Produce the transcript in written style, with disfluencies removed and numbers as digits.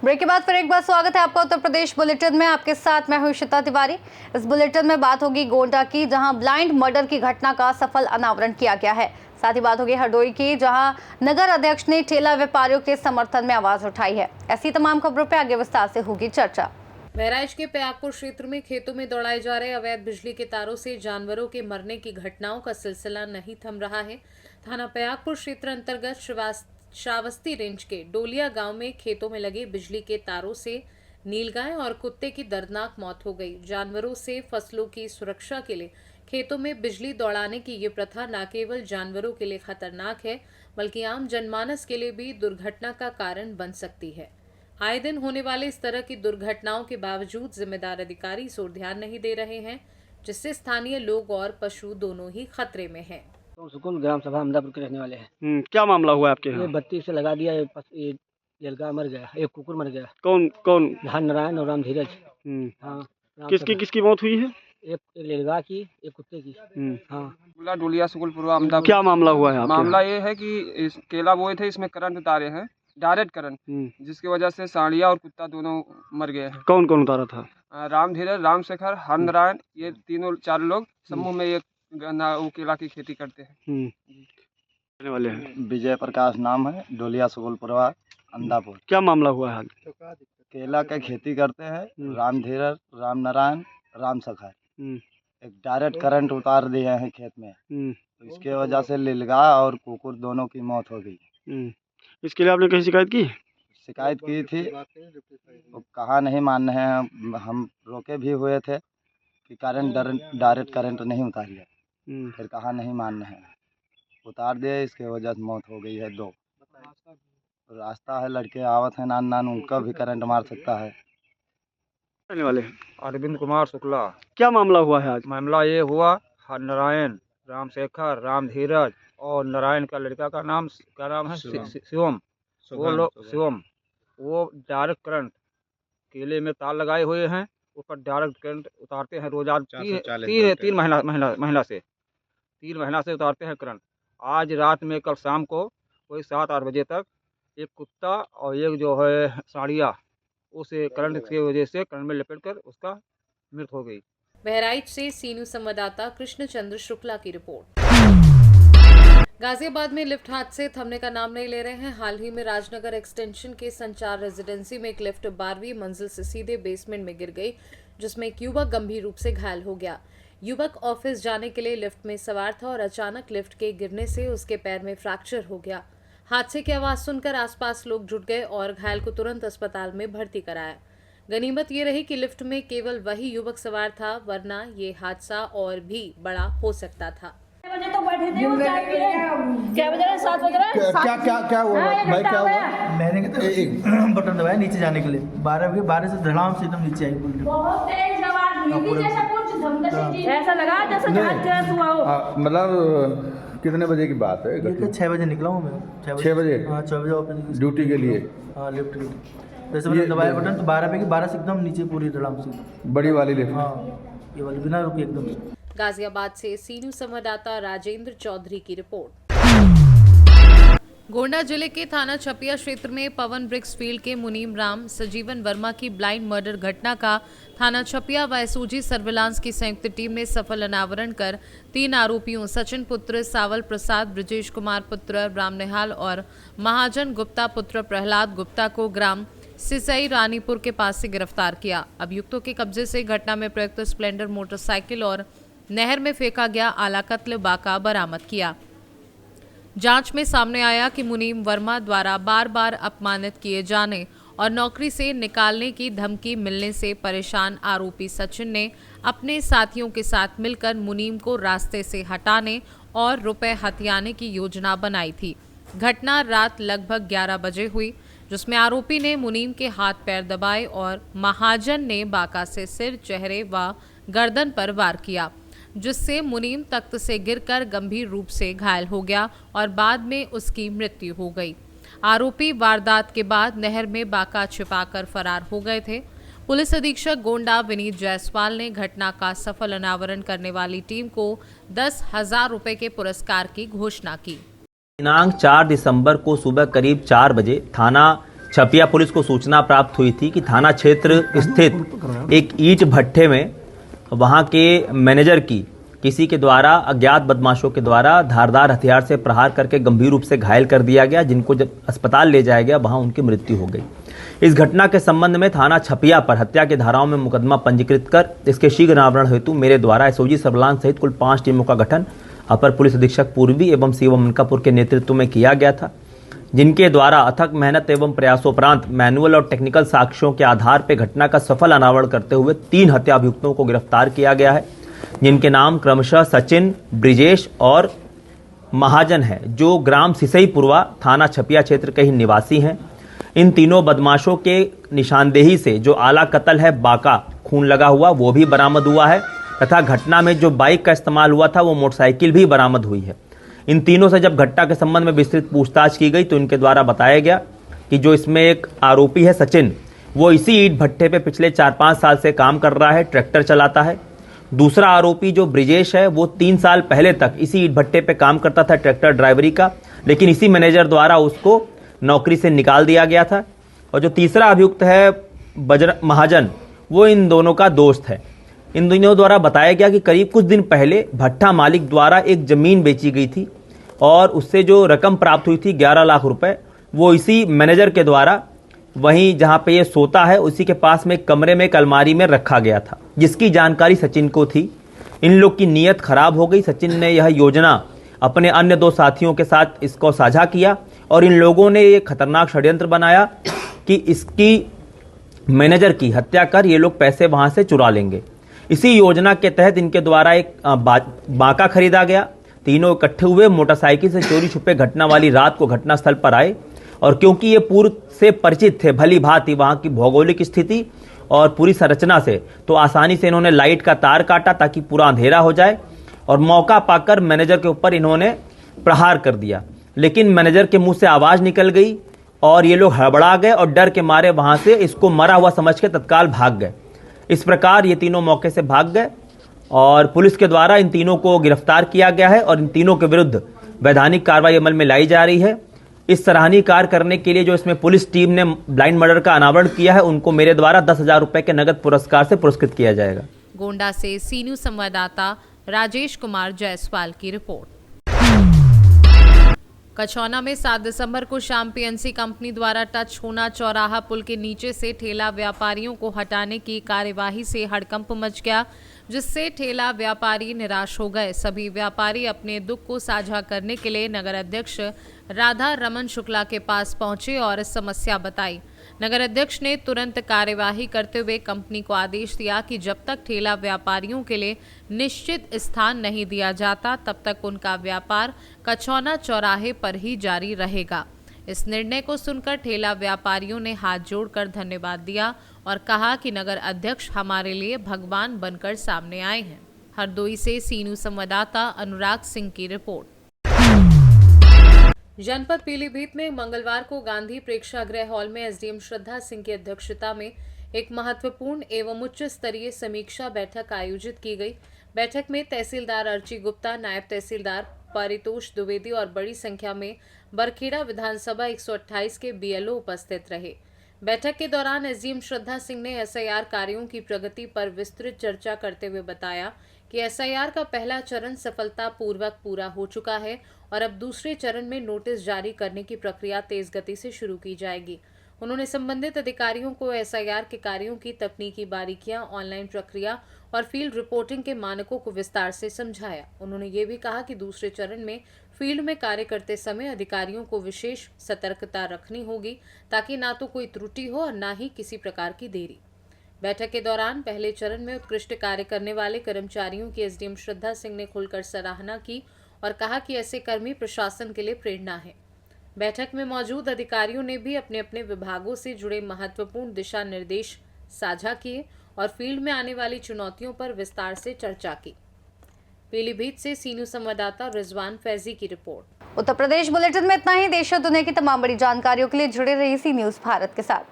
Break के बाद फिर एक बार स्वागत है आपका उत्तर प्रदेश बुलेटिन में। आपके साथ मैं हूं इशिता तिवारी। इस बुलेटिन में बात होगी गोंडा की, जहां ब्लाइंड मर्डर की घटना का सफल अनावरण किया गया है। साथ ही बात होगी हरदोई की, जहां नगर अध्यक्ष ने ठेला व्यापारियों के समर्थन में आवाज उठाई है। ऐसी तमाम खबरों पर आगे विस्तार से होगी चर्चा। बहराइच के प्रयागपुर क्षेत्र में खेतों में दौड़ाए जा रहे अवैध बिजली के तारों से जानवरों के मरने की घटनाओं का सिलसिला नहीं थम रहा है। थाना प्रयागपुर क्षेत्र अंतर्गत श्रावस्ती रेंज के डोलिया गांव में खेतों में लगे बिजली के तारों से नीलगाय और कुत्ते की दर्दनाक मौत हो गई। जानवरों से फसलों की सुरक्षा के लिए खेतों में बिजली दौड़ाने की ये प्रथा न केवल जानवरों के लिए खतरनाक है, बल्कि आम जनमानस के लिए भी दुर्घटना का कारण बन सकती है। आए दिन होने वाले इस तरह की दुर्घटनाओं के बावजूद जिम्मेदार अधिकारी इस ओर ध्यान नहीं दे रहे हैं, जिससे स्थानीय लोग और पशु दोनों ही खतरे में हैं। तो सुकुल ग्राम सभा अहमदापुर के रहने वाले हैं। क्या मामला हुआ आपके यहाँ? ये बत्ती से लगा दिया, ये लड़का मर गया, एक कुकुर मर गया। कौन कौन? धान नारायण और राम धीरज। हाँ, किसकी मौत हुई है? एक लड़का की, एक कुत्ते की। हाँ, डोलिया सुकुलपुर अहमदाबाद। क्या मामला हुआ है आपके? मामला ये है कि इस केला बोए थे, इसमें करंट उतारे हैं, डायरेक्ट करंट, जिसकी वजह से सांडिया और कुत्ता दोनों मर गए हैं। कौन कौन उतारा था? राम धीरज, राम शेखर, हर नारायण, ये तीनों चार लोग समूह में एक वो केला की खेती करते हैं। वाले हैं। विजय प्रकाश नाम है, डोलिया सुगुलपुरवा अंदापुर। क्या मामला हुआ है? केला का खेती करते हैं, राम धीरज, राम नारायण, राम शेखर, एक डायरेक्ट करंट उतार दिए हैं खेत में, तो इसके वजह से लीलगाय और कुकुर दोनों की मौत हो गई। इसके लिए आपने कहीं शिकायत की? शिकायत की थी, वो कहा नहीं मान रहे हैं। हम रोके भी हुए थे कि करंट डायरेक्ट करंट नहीं उतारिए, फिर कहा नहीं मान रहे हैं, उतार दिए, इसके वजह से मौत हो गई है। दो रास्ता है, लड़के आवत हैं नान उनका भी करंट मार सकता है। रहने वाले अरविंद कुमार शुक्ला। क्या मामला हुआ है आज? मामला ये हुआ, नारायण, राम शेखर, राम धीरज और नारायण का लड़का का नाम क्या नाम है? शिवम। वो लोग शिवम, वो डायरेक्ट करंट केले में तार लगाए हुए हैं, ऊपर डायरेक्ट करंट उतारते हैं रोज। आज तीन महीना से उतारते हैं करंट। आज रात में, कल शाम को कोई 7-8 बजे तक एक कुत्ता और एक जो है सांडिया, उसे करंट की वजह से करंट में लपेटकर उसका मृत्यु हो गई। बहराइच से सीनू संवाददाता कृष्ण चंद्र शुक्ला की रिपोर्ट। गाजियाबाद में लिफ्ट हादसे थमने का नाम नहीं ले रहे हैं। हाल ही में राजनगर एक्सटेंशन के संचार रेजिडेंसी में एक लिफ्ट 12वीं मंजिल से सीधे बेसमेंट में गिर गई, जिसमें एक युवक गंभीर रूप से घायल हो गया। युवक ऑफिस जाने के लिए लिफ्ट में सवार था और अचानक लिफ्ट के गिरने से उसके पैर में फ्रैक्चर हो गया। हादसे की आवाज सुनकर आसपास लोग जुट गए और घायल को तुरंत अस्पताल में भर्ती कराया। गनीमत ये रही कि लिफ्ट में केवल वही युवक सवार था, वरना ये हादसा और भी बड़ा हो सकता था। बजे तो बैठे थे, क्या बज रहा है? 7 बज रहा है। क्या हुआ भाई, क्या हुआ? मैंने एक बटन दबाया नीचे जाने के लिए, 12 से धड़ाम से एकदम नीचे आई। बहुत तेज आवाज हुई, जैसा कुछ धमधमी ऐसा लगा जैसे जहाज क्रैश हुआ हो। मतलब कितने बजे की बात है? 6 बजे निकला हूँ मैं। 6 बजे? हाँ, 6 बजे ऑफिस ड्यूटी के लिए। हाँ, लिफ्ट के लिए। जैसे मैंने दबाया बटन तो 12 से एकदम नीचे पूरी धड़ाम से। बड़ी वाली लिफ्ट? हाँ, ये वाली बिना रुके एकदम। गाजियाबाद से सीनू संवाददाता राजेंद्र चौधरी की रिपोर्ट। गोंडा जिले के थाना छपिया क्षेत्र में पवन ब्रिक्स फील्ड के मुनीम राम सजीवन वर्मा की ब्लाइंड मर्डर घटना का थाना छपिया व एसओजी सर्विलांस की संयुक्त टीम ने सफल अनावरण कर 3 आरोपियों सचिन पुत्र सावल प्रसाद, ब्रजेश कुमार पुत्र राम निहाल और महाजन गुप्ता पुत्र प्रहलाद गुप्ता को ग्राम सिसई रानीपुर के पास से गिरफ्तार किया। अभियुक्तों के कब्जे से घटना में प्रयुक्त स्प्लेंडर मोटरसाइकिल और नहर में फेंका गया आला कत्ल बाका बरामद किया। जांच में सामने आया कि मुनीम वर्मा द्वारा बार बार अपमानित किए जाने और नौकरी से निकालने की धमकी मिलने से परेशान आरोपी सचिन ने अपने साथियों के साथ मिलकर मुनीम को रास्ते से हटाने और रुपए हथियाने की योजना बनाई थी। घटना रात लगभग 11 बजे हुई, जिसमें आरोपी ने मुनीम के हाथ पैर दबाए और महाजन ने बाका से सिर, चेहरे व गर्दन पर वार किया, जिससे मुनीम तख्त से गिरकर गंभीर रूप से घायल हो गया और बाद में उसकी मृत्यु हो गई। आरोपी वारदात के बाद नहर में बाका छिपाकर फरार हो गए थे। पुलिस अधीक्षक गोंडा विनीत जायसवाल ने घटना का सफल अनावरण करने वाली टीम को 10,000 रुपए के पुरस्कार की घोषणा की। दिनांक 4 दिसंबर को सुबह करीब 4 बजे थाना छपिया पुलिस को सूचना प्राप्त हुई थी कि थाना क्षेत्र स्थित एक ईंट भट्ठे में वहां के मैनेजर की किसी के द्वारा अज्ञात बदमाशों के द्वारा धारदार हथियार से प्रहार करके गंभीर रूप से घायल कर दिया गया, जिनको जब अस्पताल ले जाया गया वहां उनकी मृत्यु हो गई। इस घटना के संबंध में थाना छपिया पर हत्या की धाराओं में मुकदमा पंजीकृत कर इसके शीघ्र अनावरण हेतु मेरे द्वारा एसओजी सर्विलांस सहित कुल 5 टीमों का गठन अपर पुलिस अधीक्षक पूर्वी एवं सीओ मनकापुर के नेतृत्व में किया गया था, जिनके द्वारा अथक मेहनत एवं प्रयासोपरांत मैनुअल और टेक्निकल साक्ष्यों के आधार पर घटना का सफल अनावरण करते हुए 3 हत्या अभियुक्तों को गिरफ्तार किया गया है, जिनके नाम क्रमशः सचिन, ब्रिजेश और महाजन है, जो ग्राम सिसईपुरवा थाना छपिया क्षेत्र के ही निवासी हैं। इन तीनों बदमाशों के निशानदेही से जो आला कत्ल है, बाका खून लगा हुआ, वो भी बरामद हुआ है तथा घटना में जो बाइक का इस्तेमाल हुआ था वो मोटरसाइकिल भी बरामद हुई है। इन तीनों से जब घटना के संबंध में विस्तृत पूछताछ की गई तो इनके द्वारा बताया गया कि जो इसमें एक आरोपी है सचिन, वो इसी ईंट भट्ठे पे पिछले 4-5 साल से काम कर रहा है, ट्रैक्टर चलाता है। दूसरा आरोपी जो ब्रिजेश है वो 3 साल पहले तक इसी ईंट भट्टे पे काम करता था, ट्रैक्टर ड्राइवरी का, लेकिन इसी मैनेजर द्वारा उसको नौकरी से निकाल दिया गया था। और जो तीसरा अभियुक्त है महाजन, वो इन दोनों का दोस्त है। इन दोनों द्वारा बताया गया कि करीब कुछ दिन पहले भट्ठा मालिक द्वारा एक जमीन बेची गई थी और उससे जो रकम प्राप्त हुई थी 11 लाख रुपए, वो इसी मैनेजर के द्वारा वहीं जहां पे ये सोता है उसी के पास में एक कमरे में एक अलमारी में रखा गया था, जिसकी जानकारी सचिन को थी। इन लोग की नीयत खराब हो गई। सचिन ने यह योजना अपने अन्य 2 साथियों के साथ इसको साझा किया और इन लोगों ने ये खतरनाक षड्यंत्र बनाया कि इसकी मैनेजर की हत्या कर ये लोग पैसे वहां से चुरा लेंगे। इसी योजना के तहत इनके द्वारा एक बाका खरीदा गया। तीनों इकट्ठे हुए मोटरसाइकिल से चोरी छुपे घटना वाली रात को घटनास्थल पर आए और क्योंकि ये पूर्व से परिचित थे भली भांति वहां की भौगोलिक स्थिति और पूरी संरचना से, तो आसानी से इन्होंने लाइट का तार काटा ताकि पूरा अंधेरा हो जाए और मौका पाकर मैनेजर के ऊपर इन्होंने प्रहार कर दिया। लेकिन मैनेजर के मुंह से आवाज निकल गई और ये लोग हड़बड़ा गए और डर के मारे वहां से इसको मरा हुआ समझ के तत्काल भाग गए। इस प्रकार ये तीनों मौके से भाग गए और पुलिस के द्वारा इन तीनों को गिरफ्तार किया गया है और इन तीनों के विरुद्ध वैधानिक कार्रवाई अमल में लाई जा रही है। इस सराहनीय कार्य करने के लिए जो इसमें पुलिस टीम ने ब्लाइंड मर्डर का अनावरण किया है, उनको मेरे द्वारा 10,000 रुपए के नगद पुरस्कार से पुरस्कृत किया जाएगा। गोंडा से सी न्यूज संवाददाता राजेश कुमार जायसवाल की रिपोर्ट। कछौना में 7 दिसंबर को शाम पीएनसी कंपनी द्वारा टच होना चौराहा पुल के नीचे से ठेला व्यापारियों को हटाने की कार्यवाही से हड़कंप मच गया, जिससे ठेला व्यापारी निराश हो गए। सभी व्यापारी अपने दुख को साझा करने के लिए नगर अध्यक्ष राधा रमन शुक्ला के पास पहुंचे और समस्या बताई। नगर अध्यक्ष ने तुरंत कार्यवाही करते हुए कंपनी को आदेश दिया कि जब तक ठेला व्यापारियों के लिए निश्चित स्थान नहीं दिया जाता तब तक उनका व्यापार कछौना चौराहे पर ही जारी रहेगा। इस निर्णय को सुनकर ठेला व्यापारियों ने हाथ जोड़कर धन्यवाद दिया और कहा कि नगर अध्यक्ष हमारे लिए भगवान बनकर सामने आए हैं। हरदोई से सी न्यूज संवाददाता अनुराग सिंह की रिपोर्ट। जनपद पीलीभीत में मंगलवार को गांधी प्रेक्षागृह हॉल में एसडीएम श्रद्धा सिंह की अध्यक्षता में एक महत्वपूर्ण एवं उच्च स्तरीय समीक्षा बैठक आयोजित की गई। बैठक में तहसीलदार अर्ची गुप्ता, नायब तहसीलदार परितोष द्विवेदी और बड़ी संख्या में बरखेड़ा विधानसभा 128 के बीएलओ उपस्थित रहे। बैठक के दौरान एसडीएम श्रद्धा सिंह ने एसआईआर कार्यों की प्रगति पर विस्तृत चर्चा करते हुए बताया कि एसआईआर का पहला चरण सफलतापूर्वक पूरा हो चुका है और अब दूसरे चरण में नोटिस जारी करने की प्रक्रिया तेज गति से शुरू की जाएगी। उन्होंने संबंधित अधिकारियों को एसआईआर के कार्यों की तकनीकी बारीकियां, ऑनलाइन प्रक्रिया और फील्ड रिपोर्टिंग के मानकों को विस्तार से समझाया। उन्होंने ये भी कहा कि दूसरे चरण में फील्ड में कार्य करते समय अधिकारियों को विशेष सतर्कता रखनी होगी ताकि ना तो कोई त्रुटि हो और ना ही किसी प्रकार की देरी। बैठक के दौरान पहले चरण में उत्कृष्ट कार्य करने वाले कर्मचारियों की एसडीएम श्रद्धा सिंह ने खुलकर सराहना की और कहा कि ऐसे कर्मी प्रशासन के लिए प्रेरणा है। बैठक में मौजूद अधिकारियों ने भी अपने अपने विभागों से जुड़े महत्वपूर्ण दिशा निर्देश साझा किए और फील्ड में आने वाली चुनौतियों पर विस्तार से चर्चा की। पीलीभीत से सी न्यूज संवाददाता रिजवान फैजी की रिपोर्ट। उत्तर प्रदेश बुलेटिन में इतना ही। देश और दुनिया की तमाम बड़ी जानकारियों के लिए जुड़े रहिए सी न्यूज भारत के साथ।